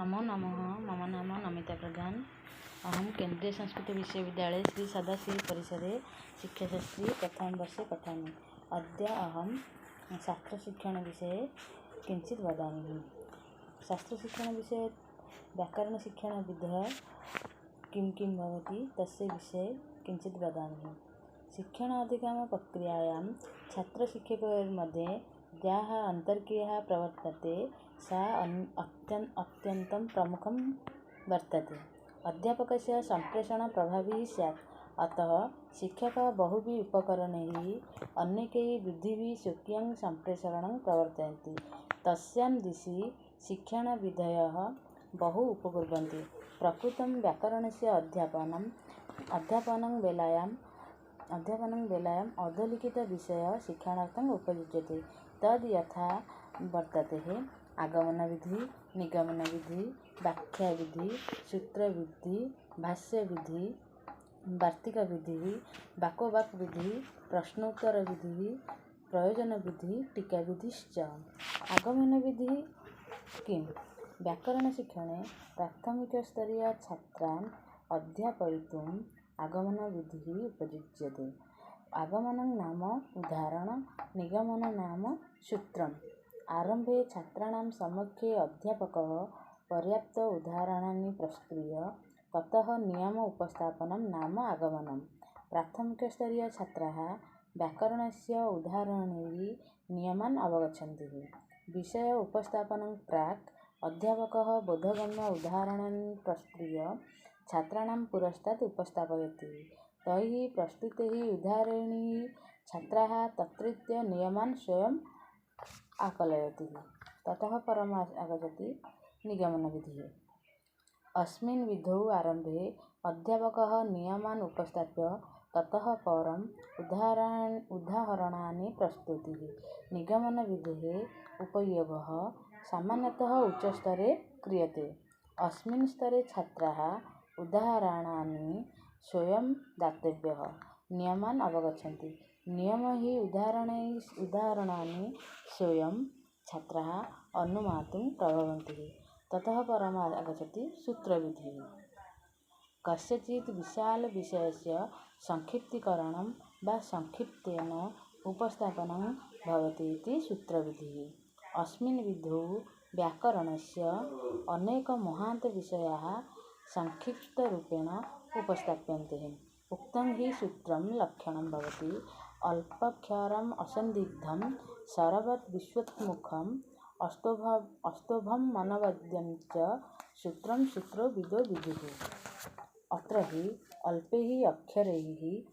नमो नमः। मम नाम नमिता प्रधान। अहम केन्द्रीय संस्कृत विश्वविद्यालय श्री सदाशिव परिसरे शिक्षाशास्त्री प्रथम वर्षे पठामि। अद्य अहम शास्त्रशिक्षण विषये किंचित वदामि। शास्त्रशिक्षण विषये व्याकरणशिक्षण विधौ किं भवति तस्य विषये किंचित वदामि। शिक्षण अधिगम प्रक्रियायां छात्रशिक्षकयोर्मध्ये याः अन्तर्क्रिया प्रवर्तते सा अत्यन्तं प्रमुखं वर्तते। अध्यापकस्य सम्प्रेषण प्रभावी स्यात्। अतः शिक्षकः बहुभिः उपकरणैः अनेकैः विधिभिः स्वकीयं सम्प्रेषणं प्रवर्तयन्ति। तस्यां दिशि शिक्षणविधयः बहु उपकुर्वन्ति। प्रकृतं व्याकरणस्य अध्यापनं वेलायाम् अधोलिखितविषयः शिक्षणार्थम् उपयुज्यते। तद् यथा वर्तते आगमनविधि, निगमनविधि, व्याख्याविधि, सूत्रविधि, भाष्यविधि, वार्तिकविधिः, वाक्यविधिः, प्रश्नोत्तरविधिः, प्रयोजनविधिः, टीकाविधिश्च। आगमनविधिः किम्? व्याकरणशिक्षणे प्राथमिकस्तरीयछात्रान् अध्यापयितुम् आगमनविधिः उपयुज्यते। आगमनं नाम उदाहरणं, निगमनं नाम सूत्रम्। आरम्भे छात्राणां समक्षे अध्यापकः पर्याप्त उदाहरणानि प्रस्तुय ततः नियम उपस्थापनं नाम आगमनम्। प्राथमिकस्तरीयछात्राः व्याकरणस्य उदाहरणैः नियमान् अवगच्छन्ति। विषय उपस्थापनं प्राक् अध्यापकः बोधगम्य उदाहरणानि प्रस्तुय छात्राणां पुरस्तात् उपस्थापयति। तैः प्रस्तुतैः उदाहरणैः छात्राः तत्रत्य नियमान् स्वयम् आकलयति। ततः परम् आगच्छति निगमनविधिः। अस्मिन् विधौ आरम्भे अध्यापकः नियमान् उपस्थाप्य ततः परम् उदाहरणानि प्रस्तुतिः। निगमनविधेः उपयोगः सामान्यतः उच्चस्तरे क्रियते। अस्मिन् स्तरे छात्राः उदाहरणानि स्वयं दातव्यः नियमान् अवगच्छन्ति। नियमैः उदाहरणानि स्वयं छात्राः अनुमातुं प्रभवन्ति। ततः परम् आगच्छति सूत्रविधिः। कस्यचित् विशालविषयस्य संक्षिप्तीकरणं वा संक्षिप्तेन उपस्थापनं भवति इति सूत्रविधिः। अस्मिन् विधौ व्याकरणस्य अनेकमहान्तविषयाः संक्षिप्तरूपेण उपस्थाप्यन्ते। उक्तं हि सूत्रं लक्षणं भवति अल्पाक्षरम् असन्दिग्धं सरवत् विश्वोन्मुखम् अस्तोभम् अनवद्यं च सूत्रं सूत्रो विदो विदुः। अत्र हि अल्पैः अक्षरैः